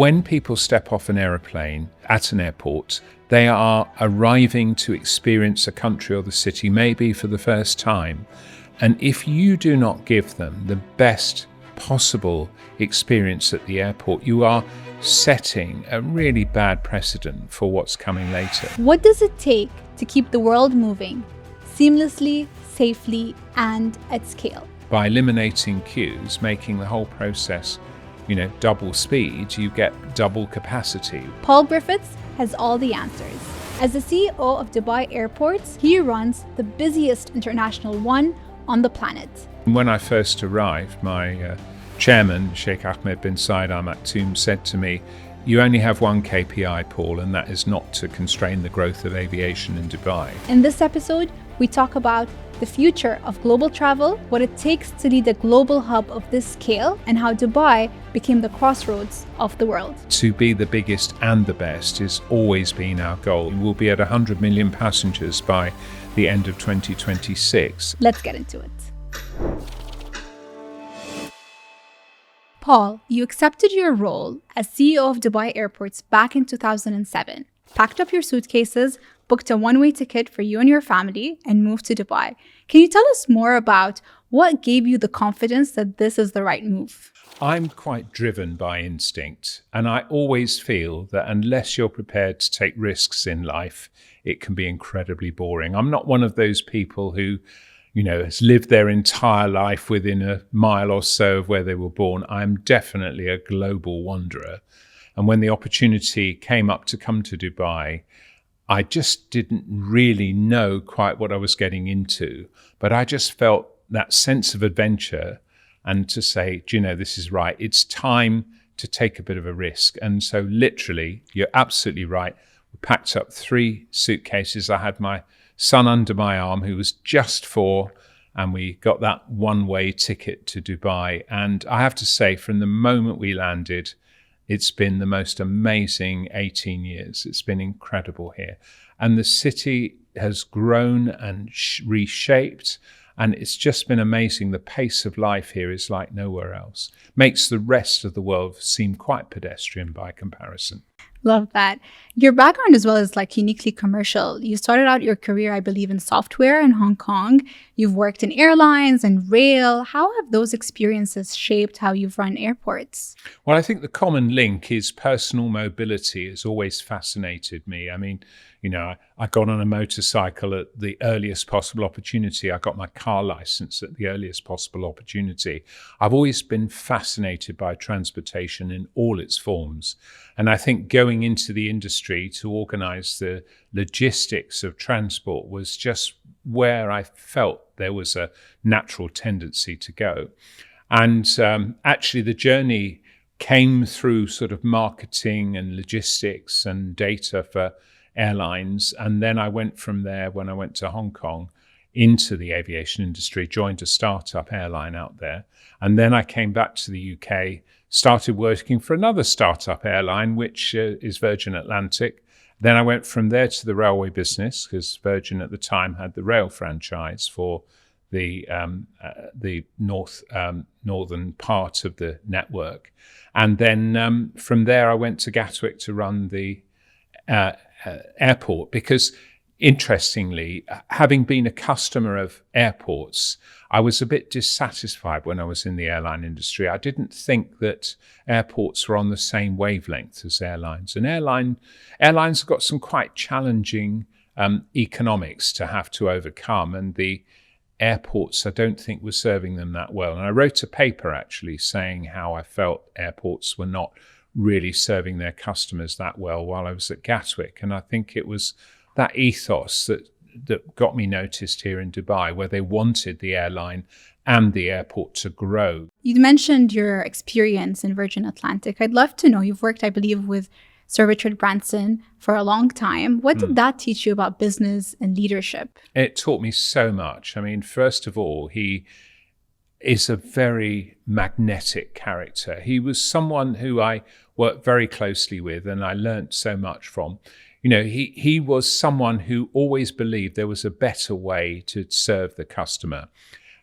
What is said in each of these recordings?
When people step off an aeroplane at an airport, they are arriving to experience a country or the city maybe for the first time. And if you do not give them the best possible experience at the airport, you are setting a really bad precedent for what's coming later. What does it take to keep the world moving seamlessly, safely, and at scale? By eliminating queues, making the whole process, double speed, you get double capacity. Paul Griffiths has all the answers. As the CEO of Dubai Airports, he runs the busiest international one on the planet. When I first arrived, my chairman, Sheikh Ahmed bin Saeed Al Maktoum, said to me, "You only have one KPI, Paul, and that is not to constrain the growth of aviation in Dubai." In this episode, we talk about the future of global travel, what it takes to lead a global hub of this scale, and how Dubai became the crossroads of the world. To be the biggest and the best has always been our goal. We'll be at 100 million passengers by the end of 2026. Let's get into it. Paul, you accepted your role as CEO of Dubai Airports back in 2007, packed up your suitcases, booked a one-way ticket for you and your family, and moved to Dubai. Can you tell us more about what gave you the confidence that this is the right move? I'm quite driven by instinct, and I always feel that unless you're prepared to take risks in life, it can be incredibly boring. I'm not one of those people who, has lived their entire life within a mile or so of where they were born. I'm definitely a global wanderer. And when the opportunity came up to come to Dubai, I just didn't really know quite what I was getting into, but I just felt that sense of adventure and to say, this is right. It's time to take a bit of a risk. And so literally, you're absolutely right. We packed up 3 suitcases. I had my son under my arm, who was just 4, and we got that one-way ticket to Dubai. And I have to say, from the moment we landed, it's been the most amazing 18 years. It's been incredible here. And the city has grown and reshaped. And it's just been amazing. The pace of life here is like nowhere else. Makes the rest of the world seem quite pedestrian by comparison. Love that. Your background as well is uniquely commercial. You started out your career, I believe, in software in Hong Kong. You've worked in airlines and rail. How have those experiences shaped how you've run airports? Well, I think the common link is personal mobility has always fascinated me. I mean, I got on a motorcycle at the earliest possible opportunity. I got my car license at the earliest possible opportunity. I've always been fascinated by transportation in all its forms. And I think going into the industry to organize the logistics of transport was just where I felt there was a natural tendency to go. And actually the journey came through sort of marketing and logistics and data for airlines. And then I went from there, when I went to Hong Kong, into the aviation industry, joined a startup airline out there. And then I came back to the UK, started working for another startup airline, which is Virgin Atlantic. Then I went from there to the railway business, because Virgin at the time had the rail franchise for the northern part of the network. And then from there, I went to Gatwick to run the airport, because interestingly, having been a customer of airports, I was a bit dissatisfied when I was in the airline industry. I didn't think that airports were on the same wavelength as airlines. And airlines have got some quite challenging economics to have to overcome. And the airports, I don't think, were serving them that well. And I wrote a paper actually saying how I felt airports were not really serving their customers that well while I was at Gatwick. And I think it was that ethos that got me noticed here in Dubai, where they wanted the airline and the airport to grow. You mentioned your experience in Virgin Atlantic. I'd love to know, you've worked, I believe, with Sir Richard Branson for a long time. What did that teach you about business and leadership? It taught me so much. I mean, first of all, he is a very magnetic character. He was someone who I worked very closely with and I learned so much from. He was someone who always believed there was a better way to serve the customer.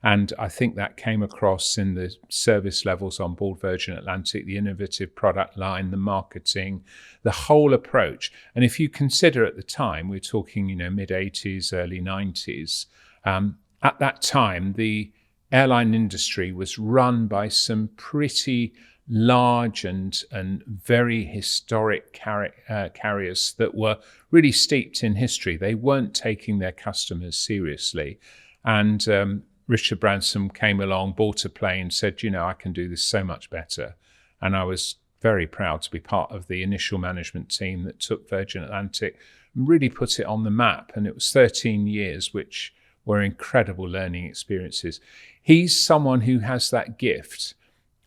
And I think that came across in the service levels on board Virgin Atlantic, the innovative product line, the marketing, the whole approach. And if you consider at the time, we're talking, mid-80s, early 90s, at that time, the airline industry was run by some pretty large and very historic carriers that were really steeped in history. They weren't taking their customers seriously. And Richard Branson came along, bought a plane, said, I can do this so much better. And I was very proud to be part of the initial management team that took Virgin Atlantic and really put it on the map. And it was 13 years, which were incredible learning experiences. He's someone who has that gift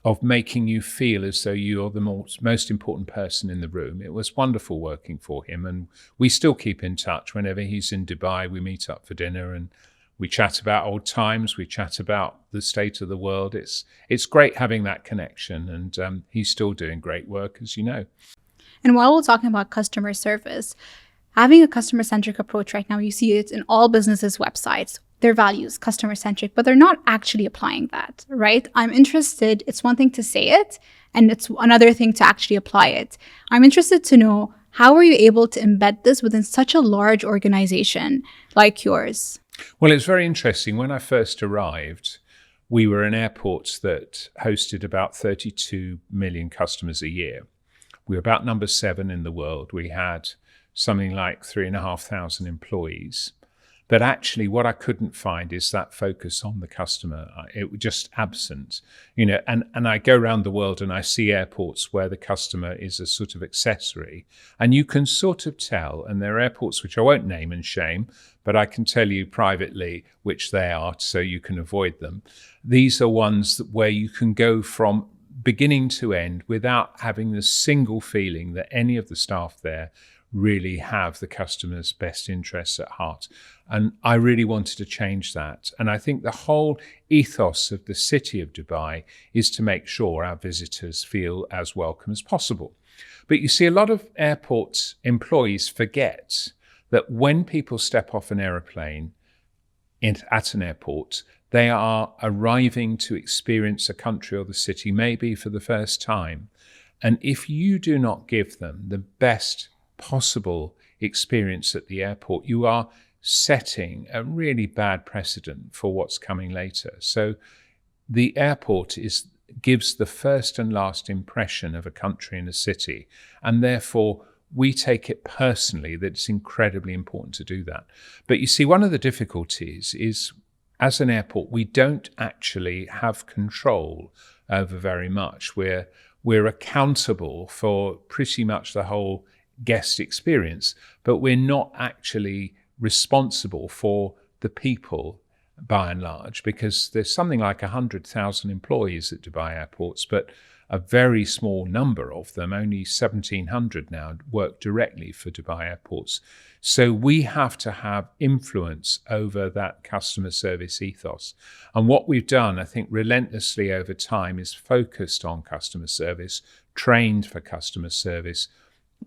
of making you feel as though you're the most important person in the room. It was wonderful working for him. And we still keep in touch. Whenever he's in Dubai, we meet up for dinner and we chat about old times. We chat about the state of the world. It's great having that connection. And he's still doing great work, as you know. And while we're talking about customer service, having a customer-centric approach right now, you see it in all businesses' websites. Their values, customer-centric, but they're not actually applying that, right? I'm interested. It's one thing to say it, and it's another thing to actually apply it. I'm interested to know, how are you able to embed this within such a large organization like yours? Well, it's very interesting. When I first arrived, we were an airport that hosted about 32 million customers a year. We were about number 7 in the world. We had something like 3,500 employees. But actually, what I couldn't find is that focus on the customer. It was just absent, and I go around the world and I see airports where the customer is a sort of accessory. And you can sort of tell, and there are airports which I won't name and shame, but I can tell you privately which they are so you can avoid them. These are ones where you can go from beginning to end without having the single feeling that any of the staff there really have the customer's best interests at heart. And I really wanted to change that. And I think the whole ethos of the city of Dubai is to make sure our visitors feel as welcome as possible. But you see, a lot of airport employees forget that when people step off an aeroplane at an airport, they are arriving to experience a country or the city, maybe for the first time. And if you do not give them the best possible experience at the airport, you are setting a really bad precedent for what's coming later. So the airport gives the first and last impression of a country and a city, and therefore we take it personally that it's incredibly important to do that. But you see, one of the difficulties is, as an airport, we don't actually have control over very much. We're accountable for pretty much the whole guest experience, but we're not actually responsible for the people by and large, because there's something like 100,000 employees at Dubai airports, but a very small number of them, only 1,700 now, work directly for Dubai airports. So we have to have influence over that customer service ethos. And what we've done, I think, relentlessly over time is focused on customer service, trained for customer service,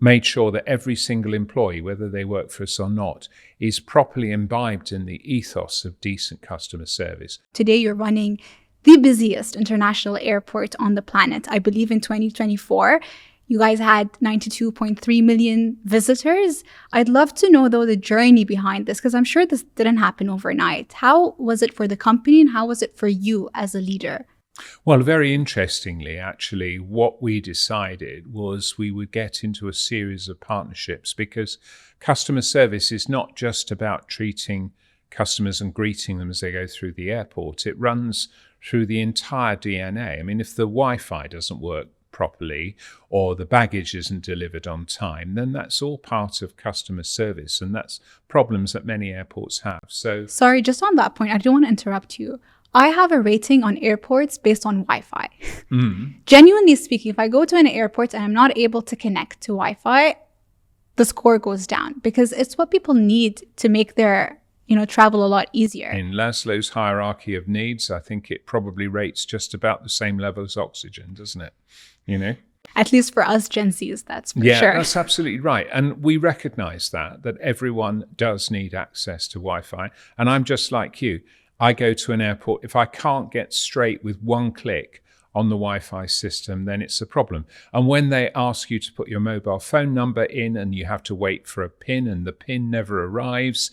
made sure that every single employee, whether they work for us or not, is properly imbibed in the ethos of decent customer service. Today, you're running the busiest international airport on the planet. I believe in 2024, you guys had 92.3 million visitors. I'd love to know, though, the journey behind this, because I'm sure this didn't happen overnight. How was it for the company and how was it for you as a leader? Well, very interestingly, actually, what we decided was we would get into a series of partnerships, because customer service is not just about treating customers and greeting them as they go through the airport. It runs through the entire DNA. I mean, if the Wi-Fi doesn't work properly or the baggage isn't delivered on time, then that's all part of customer service, and that's problems that many airports have. So, sorry, just on that point, I don't want to interrupt you. I have a rating on airports based on Wi-Fi. Genuinely speaking, if I go to an airport and I'm not able to connect to Wi-Fi, the score goes down, because it's what people need to make their travel a lot easier. In Maslow's hierarchy of needs, I think it probably rates just about the same level as oxygen, doesn't it? At least for us Gen Zs, that's for sure. Yeah, that's absolutely right. And we recognize that everyone does need access to Wi-Fi. And I'm just like you. I go to an airport, if I can't get straight with one click on the Wi-Fi system, then it's a problem. And when they ask you to put your mobile phone number in and you have to wait for a PIN and the PIN never arrives,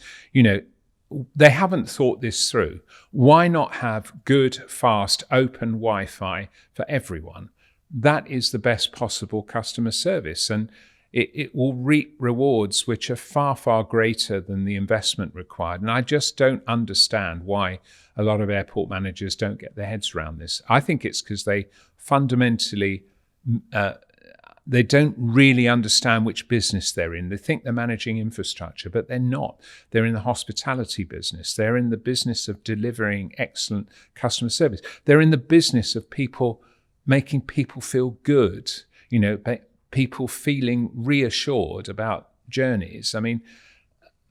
they haven't thought this through. Why not have good, fast, open Wi-Fi for everyone? That is the best possible customer service, and it will reap rewards which are far, far greater than the investment required. And I just don't understand why a lot of airport managers don't get their heads around this. I think it's because they fundamentally, they don't really understand which business they're in. They think they're managing infrastructure, but they're not. They're in the hospitality business. They're in the business of delivering excellent customer service. They're in the business of making people feel good, people feeling reassured about journeys. I mean,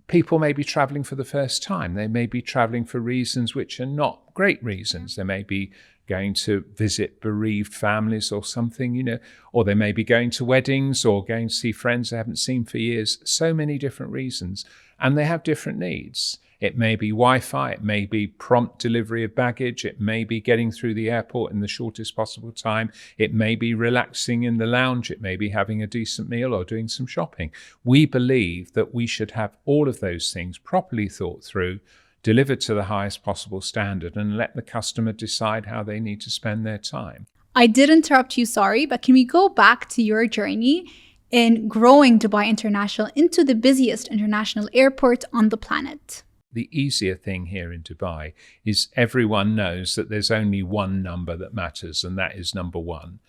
people may be traveling for the first time. They may be traveling for reasons which are not great reasons. They may be going to visit bereaved families or something, or they may be going to weddings or going to see friends they haven't seen for years. So many different reasons, and they have different needs. It may be Wi-Fi, it may be prompt delivery of baggage, it may be getting through the airport in the shortest possible time, it may be relaxing in the lounge, it may be having a decent meal or doing some shopping. We believe that we should have all of those things properly thought through, delivered to the highest possible standard, and let the customer decide how they need to spend their time. I did interrupt you, sorry, but can we go back to your journey in growing Dubai International into the busiest international airport on the planet? The easier thing here in Dubai is everyone knows that there's only one number that matters, and that is number one.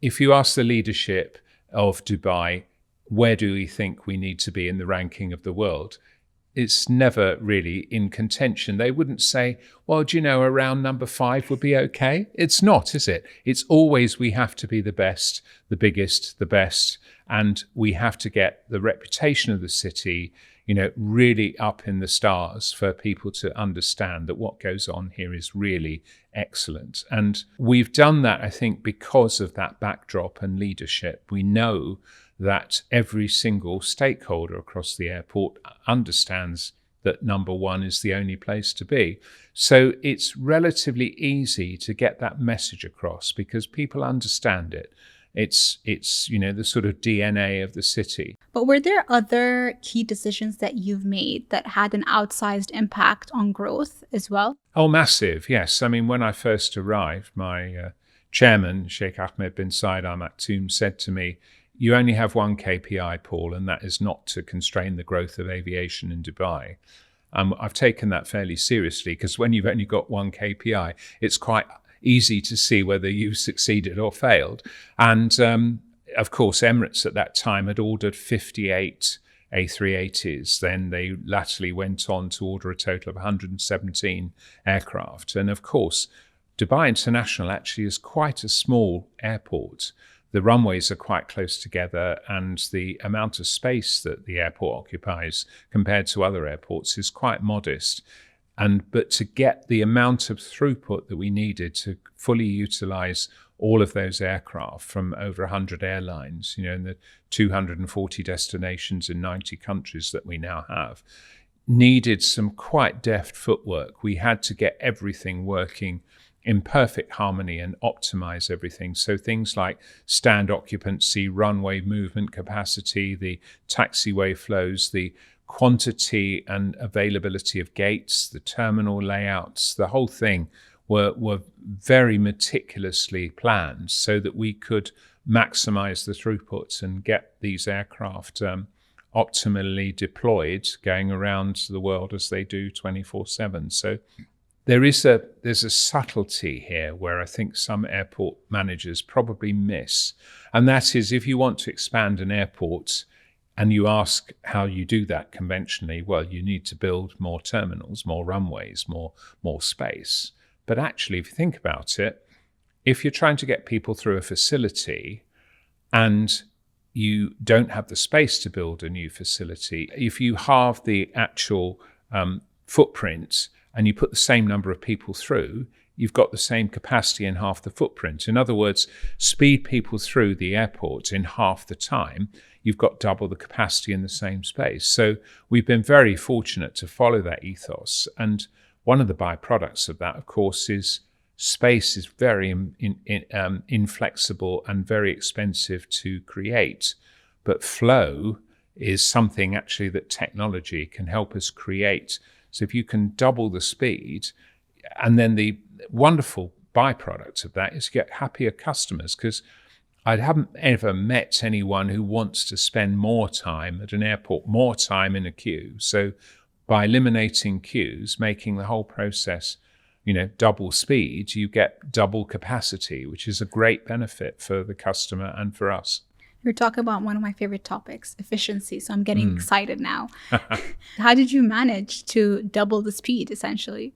If you ask the leadership of Dubai, where do we think we need to be in the ranking of the world? It's never really in contention. They wouldn't say, well, around number 5 would be okay. It's not, is it? It's always we have to be the best, the biggest, the best, and we have to get the reputation of the city really up in the stars for people to understand that what goes on here is really excellent. And we've done that, I think, because of that backdrop and leadership. We know that every single stakeholder across the airport understands that number one is the only place to be. So it's relatively easy to get that message across because people understand it. It's the sort of DNA of the city. But were there other key decisions that you've made that had an outsized impact on growth as well? Oh, massive, yes. I mean, when I first arrived, my chairman, Sheikh Ahmed bin Said Al Maktoum, said to me, you only have one KPI, Paul, and that is not to constrain the growth of aviation in Dubai. I've taken that fairly seriously because when you've only got one KPI, it's quite easy to see whether you succeeded or failed. And of course, Emirates at that time had ordered 58 A380s. Then they latterly went on to order a total of 117 aircraft. And of course, Dubai International actually is quite a small airport. The runways are quite close together, and the amount of space that the airport occupies compared to other airports is quite modest. But to get the amount of throughput that we needed to fully utilize all of those aircraft from over 100 airlines, in the 240 destinations in 90 countries that we now have, needed some quite deft footwork. We had to get everything working in perfect harmony and optimize everything. So things like stand occupancy, runway movement capacity, the taxiway flows, the quantity and availability of gates, the terminal layouts, the whole thing were very meticulously planned so that we could maximize the throughputs and get these aircraft optimally deployed going around the world as they do 24/7. So there's a subtlety here where I think some airport managers probably miss. And that is, if you want to expand an airport and you ask how you do that conventionally, well, you need to build more terminals, more runways, more space. But actually, if you think about it, if you're trying to get people through a facility and you don't have the space to build a new facility, if you halve the actual footprint and you put the same number of people through, you've got the same capacity in half the footprint. In other words, speed people through the airport in half the time, you've got double the capacity in the same space. So we've been very fortunate to follow that ethos. And one of the byproducts of that, of course, is space is very inflexible and very expensive to create. But flow is something actually that technology can help us create. So if you can double the speed, and then the wonderful byproduct of that is you get happier customers, because I haven't ever met anyone who wants to spend more time at an airport, more time in a queue. So by eliminating queues, making the whole process, double speed, you get double capacity, which is a great benefit for the customer and for us. You're talking about one of my favorite topics, efficiency. So I'm getting excited now. How did you manage to double the speed, essentially?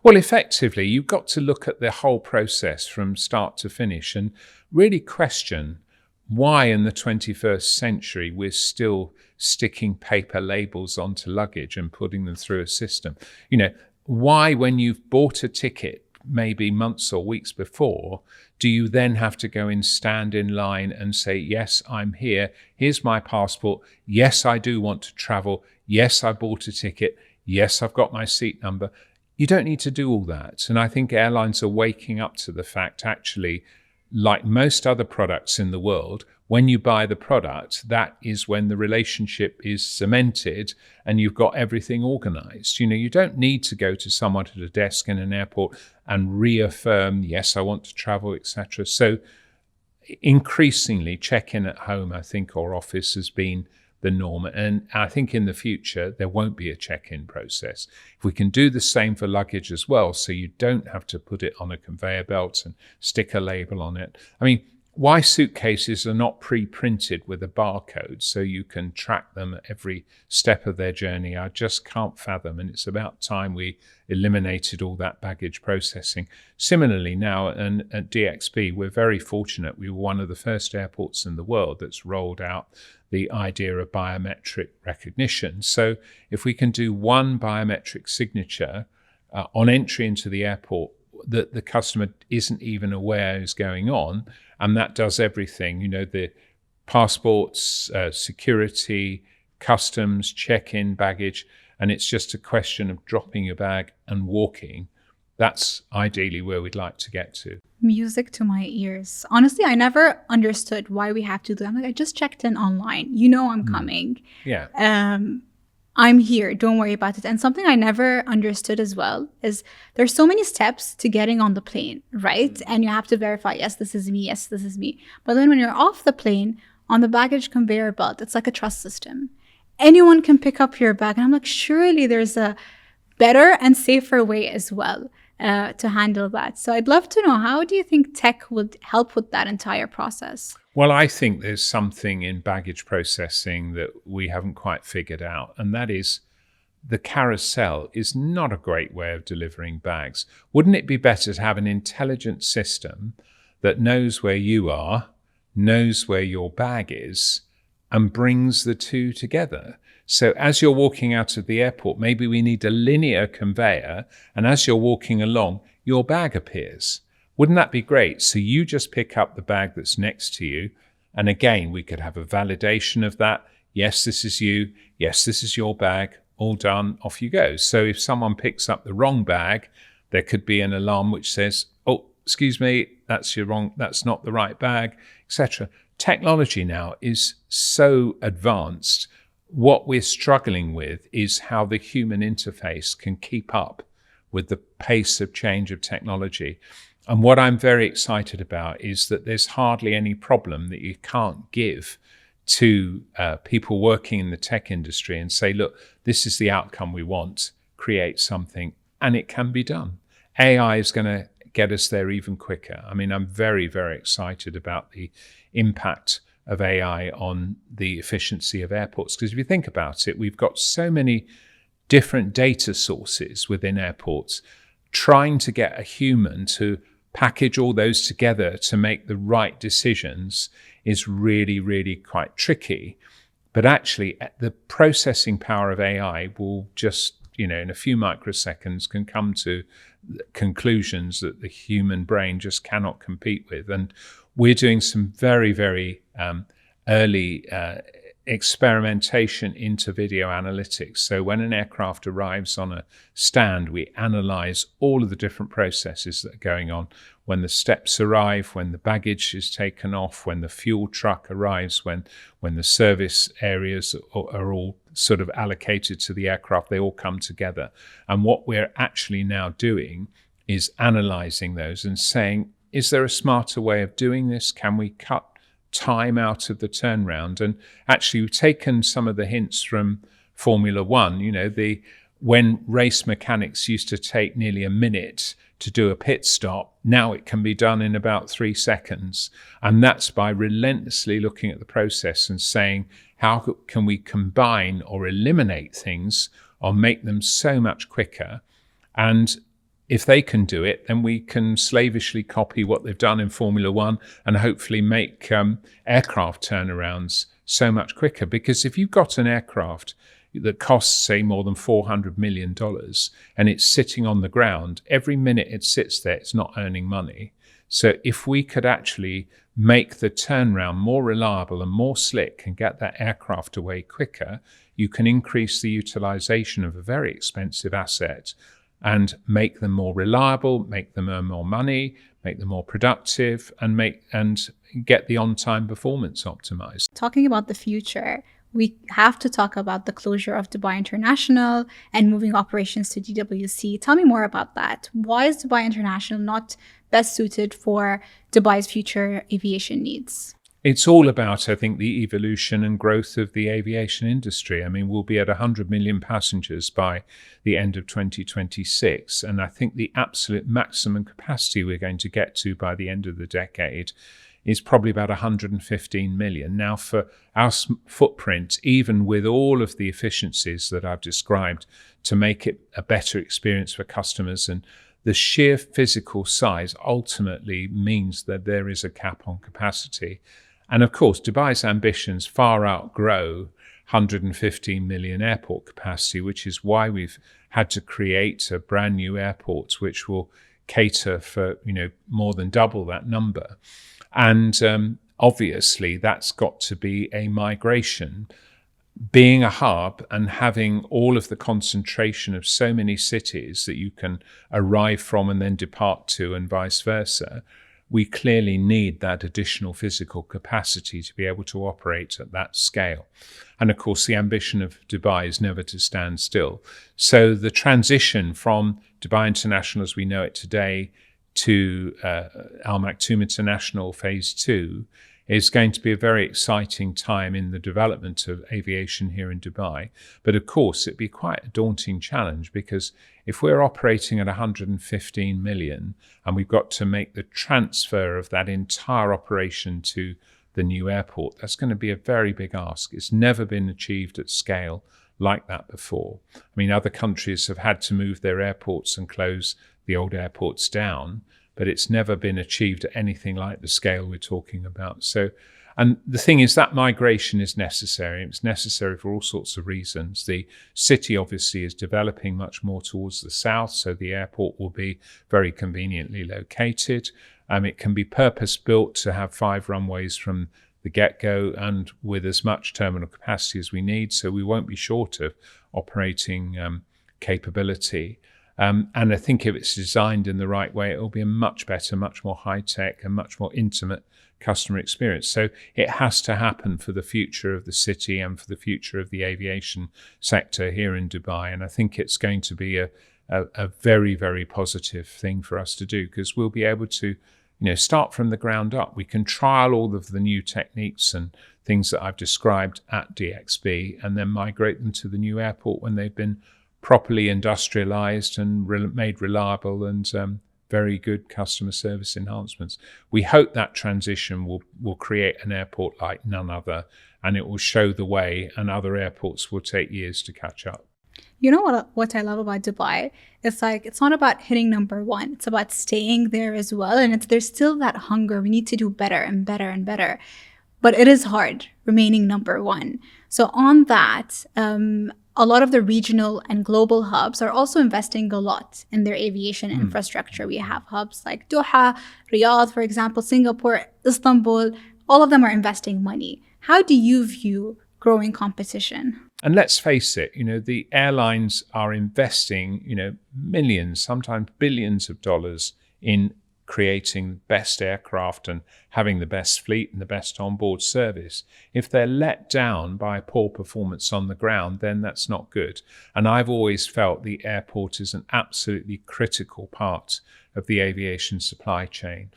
Well, effectively, you've got to look at the whole process from start to finish and really question why in the 21st century we're still sticking paper labels onto luggage and putting them through a system. Why, when you've bought a ticket, maybe months or weeks before, do you then have to go and stand in line and say, yes, I'm here, here's my passport, yes, I do want to travel, yes, I bought a ticket, yes, I've got my seat number. You don't need to do all that. And I think airlines are waking up to the fact, actually, like most other products in the world, when you buy the product, that is when the relationship is cemented and you've got everything organized. You don't need to go to someone at a desk in an airport and reaffirm, yes, I want to travel, etc. So increasingly, check-in at home, I think, or office has been the norm. And I think in the future, there won't be a check-in process. If we can do the same for luggage as well, so you don't have to put it on a conveyor belt and stick a label on it. I mean, why suitcases are not pre-printed with a barcode so you can track them at every step of their journey, I just can't fathom. And it's about time we eliminated all that baggage processing. Similarly, now at DXB, we're very fortunate. We were one of the first airports in the world that's rolled out the idea of biometric recognition. So if we can do one biometric signature on entry into the airport that the customer isn't even aware is going on, and that does everything, the passports, security, customs, check-in, baggage, and it's just a question of dropping your bag and walking. That's ideally where we'd like to get to. Music to my ears. Honestly, I never understood why we have to do that. I'm like, I just checked in online. I'm coming. Yeah. I'm here. Don't worry about it. And something I never understood as well is there's so many steps to getting on the plane, right? And you have to verify, yes, this is me. Yes, this is me. But then when you're off the plane, on the baggage conveyor belt, it's like a trust system. Anyone can pick up your bag. And I'm like, surely there's a better and safer way as well to handle that. So I'd love to know, how do you think tech would help with that entire process? Well, I think there's something in baggage processing that we haven't quite figured out, and that is the carousel is not a great way of delivering bags. Wouldn't it be better to have an intelligent system that knows where you are, knows where your bag is, and brings the two together? So as you're walking out of the airport, maybe we need a linear conveyor, and as you're walking along, your bag appears. Wouldn't that be great? So you just pick up the bag that's next to you. And again, we could have a validation of that. Yes, this is you. Yes, this is your bag. All done. Off you go. So if someone picks up the wrong bag, there could be an alarm which says, oh, excuse me, that's not the right bag, etc. Technology now is so advanced. What we're struggling with is how the human interface can keep up with the pace of change of technology. And what I'm very excited about is that there's hardly any problem that you can't give to people working in the tech industry and say, look, this is the outcome we want, create something, and it can be done. AI is going to get us there even quicker. I mean, I'm very, very excited about the impact of AI on the efficiency of airports. Because if you think about it, we've got so many different data sources within airports. Trying to get a human to package all those together to make the right decisions is really, really quite tricky. But actually, the processing power of AI will just, in a few microseconds can come to conclusions that the human brain just cannot compete with. And we're doing some very, very early experimentation into video analytics. So when an aircraft arrives on a stand, we analyze all of the different processes that are going on. When the steps arrive, when the baggage is taken off, when the fuel truck arrives, when the service areas are all sort of allocated to the aircraft, they all come together. And what we're actually now doing is analyzing those and saying, is there a smarter way of doing this? Can we cut time out of the turnaround? And actually, we've taken some of the hints from Formula One. When race mechanics used to take nearly a minute to do a pit stop, now it can be done in about 3 seconds. And that's by relentlessly looking at the process and saying, how can we combine or eliminate things or make them so much quicker? And if they can do it, then we can slavishly copy what they've done in Formula One and hopefully make aircraft turnarounds so much quicker. Because if you've got an aircraft that costs, say, more than $400 million and it's sitting on the ground, every minute it sits there, it's not earning money. So if we could actually make the turnaround more reliable and more slick and get that aircraft away quicker, you can increase the utilization of a very expensive asset and make them more reliable, make them earn more money, make them more productive, and get the on-time performance optimized. Talking about the future, we have to talk about the closure of Dubai International and moving operations to DWC. Tell me more about that. Why is Dubai International not best suited for Dubai's future aviation needs? It's all about, I think, the evolution and growth of the aviation industry. I mean, we'll be at 100 million passengers by the end of 2026. And I think the absolute maximum capacity we're going to get to by the end of the decade is probably about 115 million. Now, for our footprint, even with all of the efficiencies that I've described to make it a better experience for customers, and the sheer physical size ultimately means that there is a cap on capacity. And of course, Dubai's ambitions far outgrow 115 million airport capacity, which is why we've had to create a brand new airport which will cater for more than double that number. And obviously, that's got to be a migration. Being a hub and having all of the concentration of so many cities that you can arrive from and then depart to and vice versa, we clearly need that additional physical capacity to be able to operate at that scale. And of course, the ambition of Dubai is never to stand still. So the transition from Dubai International as we know it today to Al Maktoum International Phase 2 is going to be a very exciting time in the development of aviation here in Dubai. But of course, it'd be quite a daunting challenge, because if we're operating at 115 million and we've got to make the transfer of that entire operation to the new airport, that's going to be a very big ask. It's never been achieved at scale like that before. I mean, other countries have had to move their airports and close the old airports down, but it's never been achieved at anything like the scale we're talking about. So, and the thing is that migration is necessary. It's necessary for all sorts of reasons. The city obviously is developing much more towards the south, so the airport will be very conveniently located. It can be purpose-built to have 5 runways from the get-go and with as much terminal capacity as we need, so we won't be short of operating capability. And I think if it's designed in the right way, it will be a much better, much more high-tech and much more intimate customer experience. So it has to happen for the future of the city and for the future of the aviation sector here in Dubai. And I think it's going to be a very, very positive thing for us to do, because we'll be able to start from the ground up. We can trial all of the new techniques and things that I've described at DXB and then migrate them to the new airport when they've been properly industrialized and made reliable and very good customer service enhancements. We hope that transition will create an airport like none other, and it will show the way, and other airports will take years to catch up. You know what I love about Dubai? It's like, it's not about hitting number one. It's about staying there as well. And there's still that hunger. We need to do better and better and better. But it is hard remaining number one. So on that, a lot of the regional and global hubs are also investing a lot in their aviation infrastructure. We have hubs like Doha, Riyadh, for example, Singapore, Istanbul. All of them are investing money. How do you view growing competition? And let's face it, the airlines are investing, millions, sometimes billions of dollars in creating the best aircraft and having the best fleet and the best onboard service. If they're let down by poor performance on the ground, then that's not good. And I've always felt the airport is an absolutely critical part of the aviation supply chain.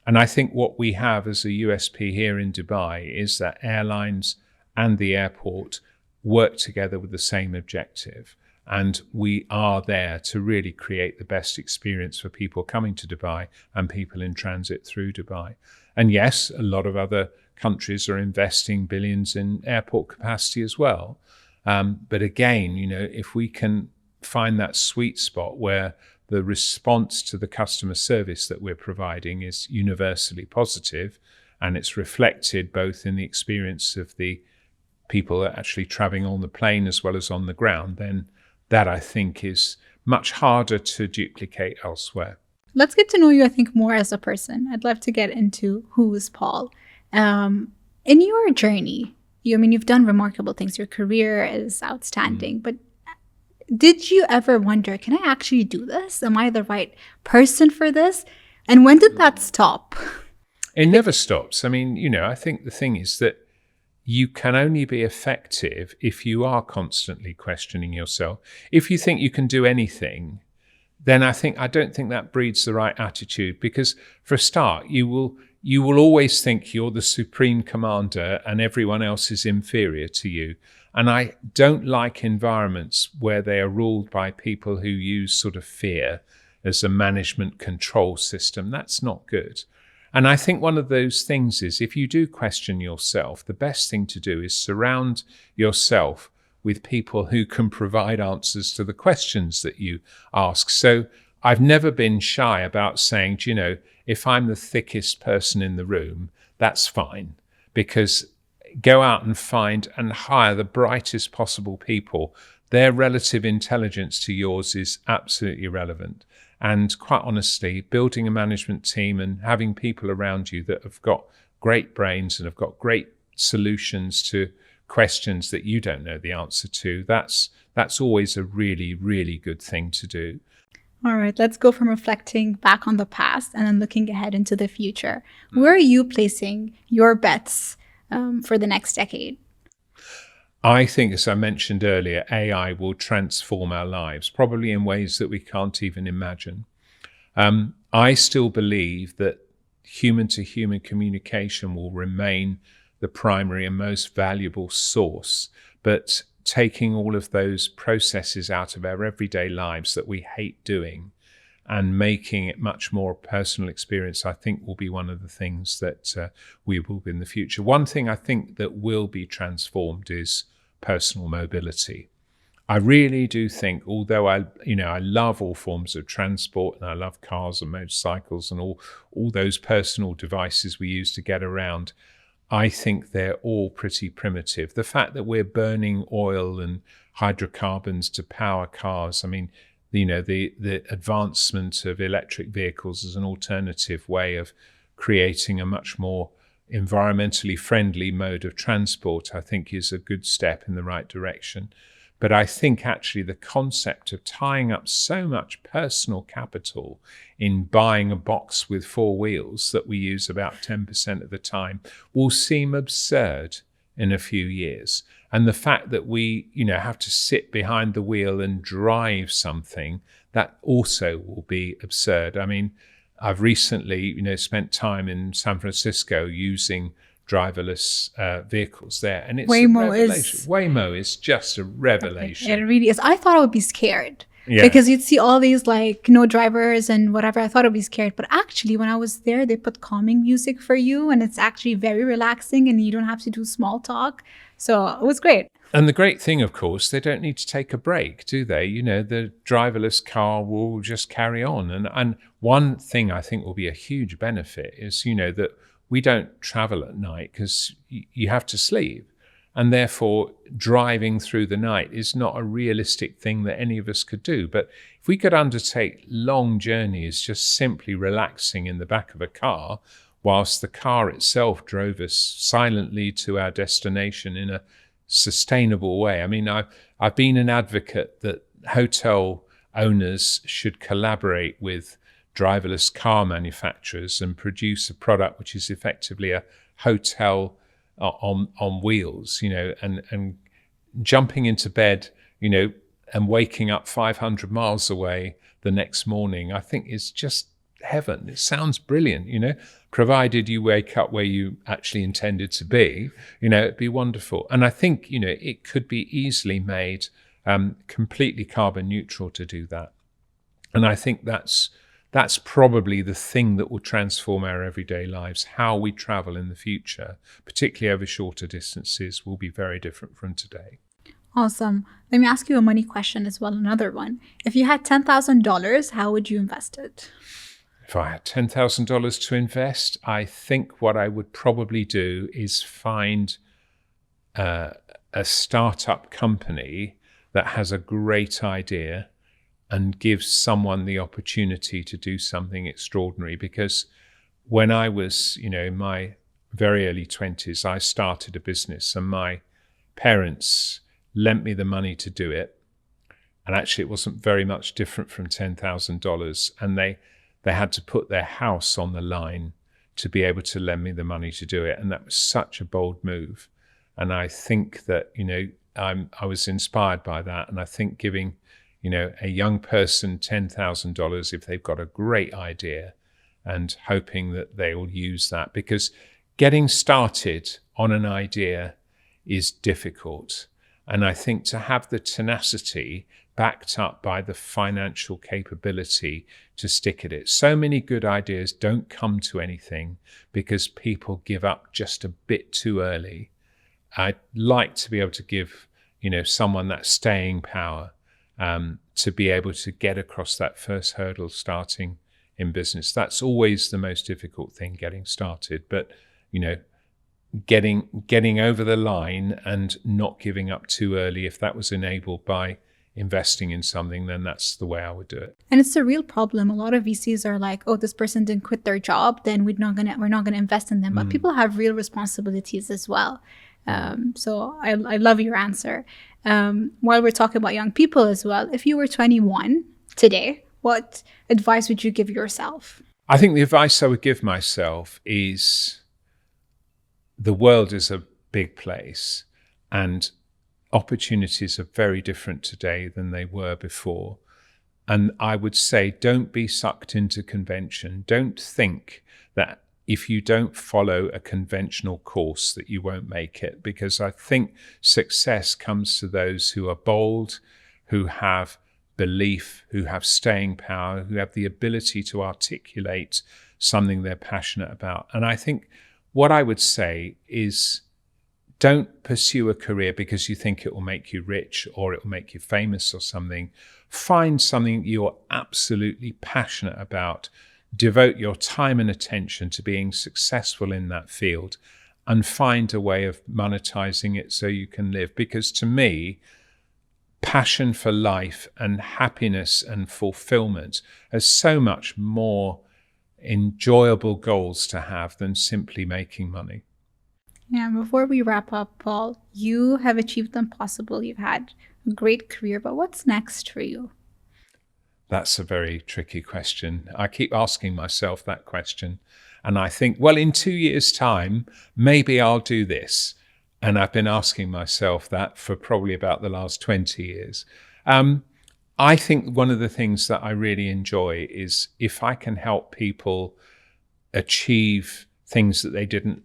And I think what we have as a USP here in Dubai is that airlines and the airport work together with the same objective. And we are there to really create the best experience for people coming to Dubai and people in transit through Dubai. And yes, a lot of other countries are investing billions in airport capacity as well. But again, if we can find that sweet spot where the response to the customer service that we're providing is universally positive, and it's reflected both in the experience of the people actually traveling on the plane as well as on the ground, then that I think is much harder to duplicate elsewhere. Let's get to know you, I think, more as a person. I'd love to get into who is Paul. In your journey, you've done remarkable things. Your career is outstanding, but did you ever wonder, can I actually do this? Am I the right person for this? And when did that stop? It never stops. I think the thing is that you can only be effective if you are constantly questioning yourself. If you think you can do anything, then I don't think that breeds the right attitude, because for a start, you will always think you're the supreme commander and everyone else is inferior to you. And I don't like environments where they are ruled by people who use sort of fear as a management control system. That's not good. And I think one of those things is, if you do question yourself, the best thing to do is surround yourself with people who can provide answers to the questions that you ask. So I've never been shy about saying, if I'm the thickest person in the room, that's fine, because go out and find and hire the brightest possible people. Their relative intelligence to yours is absolutely irrelevant. And quite honestly, building a management team and having people around you that have got great brains and have got great solutions to questions that you don't know the answer to, that's always a really, really good thing to do. All right, let's go from reflecting back on the past and then looking ahead into the future. Where are you placing your bets for the next decade? I think, as I mentioned earlier, AI will transform our lives, probably in ways that we can't even imagine. I still believe that human-to-human communication will remain the primary and most valuable source, but taking all of those processes out of our everyday lives that we hate doing and making it much more personal experience, I think will be one of the things that we will be in the future. One thing I think that will be transformed is personal mobility. I really do think, although I love all forms of transport and I love cars and motorcycles and all those personal devices we use to get around, I think they're all pretty primitive. The fact that we're burning oil and hydrocarbons to power cars, the advancement of electric vehicles as an alternative way of creating a much more environmentally friendly mode of transport, I think is a good step in the right direction. But I think actually the concept of tying up so much personal capital in buying a box with 4 wheels that we use about 10% of the time will seem absurd in a few years. And the fact that we, have to sit behind the wheel and drive something, that also will be absurd. I've recently, spent time in San Francisco using driverless vehicles there, and it's Waymo is just a revelation. It really is. I thought I would be scared because you'd see all these no drivers and whatever. I thought I'd be scared, but actually when I was there, they put calming music for you, and it's actually very relaxing, and you don't have to do small talk. So it was great. And the great thing, of course, they don't need to take a break, do they? The driverless car will just carry on. And one thing I think will be a huge benefit is, that we don't travel at night because you have to sleep. And therefore, driving through the night is not a realistic thing that any of us could do. But if we could undertake long journeys just simply relaxing in the back of a car, whilst the car itself drove us silently to our destination in a sustainable way. I mean, I've been an advocate that hotel owners should collaborate with driverless car manufacturers and produce a product which is effectively a hotel on wheels, and jumping into bed, and waking up 500 miles away the next morning, I think is just heaven. It sounds brilliant, provided you wake up where you actually intended to be, it'd be wonderful. And I think, it could be easily made completely carbon neutral to do that. And I think that's probably the thing that will transform our everyday lives. How we travel in the future, particularly over shorter distances, will be very different from today. Awesome. Let me ask you a money question as well, another one. If you had $10,000, how would you invest it? If I had $10,000 to invest, I think what I would probably do is find a startup company that has a great idea and gives someone the opportunity to do something extraordinary. Because when I was, in my very early 20s, I started a business and my parents lent me the money to do it. And actually it wasn't very much different from $10,000. And they had to put their house on the line to be able to lend me the money to do it. And that was such a bold move. And I think that, I was inspired by that. And I think giving, a young person $10,000 if they've got a great idea and hoping that they will use that, because getting started on an idea is difficult. And I think to have the tenacity backed up by the financial capability to stick at it. So many good ideas don't come to anything because people give up just a bit too early. I'd like to be able to give, someone that staying power to be able to get across that first hurdle starting in business. That's always the most difficult thing, getting started. But, getting over the line and not giving up too early, if that was enabled by investing in something, then that's the way I would do it. And it's a real problem. A lot of VCs are like, oh, this person didn't quit their job, then we're not gonna invest in them. But people have real responsibilities as well. So I love your answer. While we're talking about young people as well, if you were 21 today, what advice would you give yourself? I think the advice I would give myself is the world is a big place and opportunities are very different today than they were before. And I would say, don't be sucked into convention. Don't think that if you don't follow a conventional course that you won't make it, because I think success comes to those who are bold, who have belief, who have staying power, who have the ability to articulate something they're passionate about. And I think what I would say is, don't pursue a career because you think it will make you rich or it will make you famous or something. Find something you're absolutely passionate about. Devote your time and attention to being successful in that field and find a way of monetizing it so you can live. Because to me, passion for life and happiness and fulfillment are so much more enjoyable goals to have than simply making money. Yeah, before we wrap up, Paul, you have achieved the impossible. You've had a great career, but what's next for you? That's a very tricky question. I keep asking myself that question. And I think, well, in 2 years' time, maybe I'll do this. And I've been asking myself that for probably about the last 20 years. I think one of the things that I really enjoy is if I can help people achieve things that they didn't,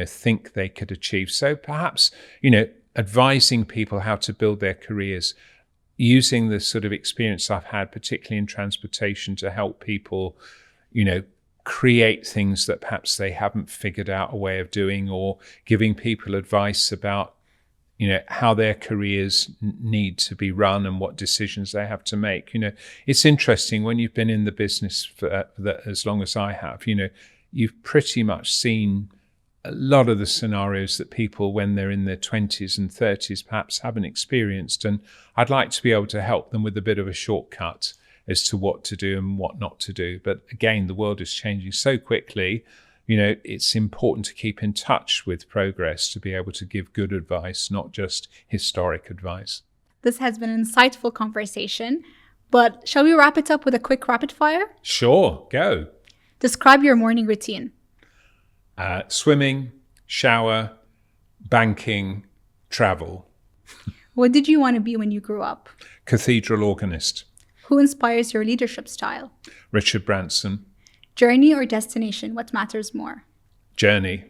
think they could achieve. So perhaps, advising people how to build their careers, using the sort of experience I've had, particularly in transportation, to help people, create things that perhaps they haven't figured out a way of doing, or giving people advice about, how their careers need to be run and what decisions they have to make. It's interesting when you've been in the business for as long as I have, you've pretty much seen a lot of the scenarios that people, when they're in their 20s and 30s, perhaps haven't experienced. And I'd like to be able to help them with a bit of a shortcut as to what to do and what not to do. But again, the world is changing so quickly. it's important to keep in touch with progress to be able to give good advice, not just historic advice. This has been an insightful conversation, but shall we wrap it up with a quick rapid fire? Sure, go. Describe your morning routine. Swimming, shower, banking, travel. What did you want to be when you grew up? Cathedral organist. Who inspires your leadership style? Richard Branson. Journey or destination, what matters more? Journey.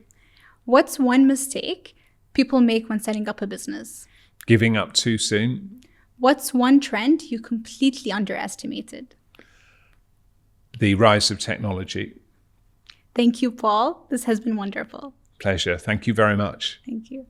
What's one mistake people make when setting up a business? Giving up too soon. What's one trend you completely underestimated? The rise of technology. Thank you, Paul. This has been wonderful. Pleasure. Thank you very much. Thank you.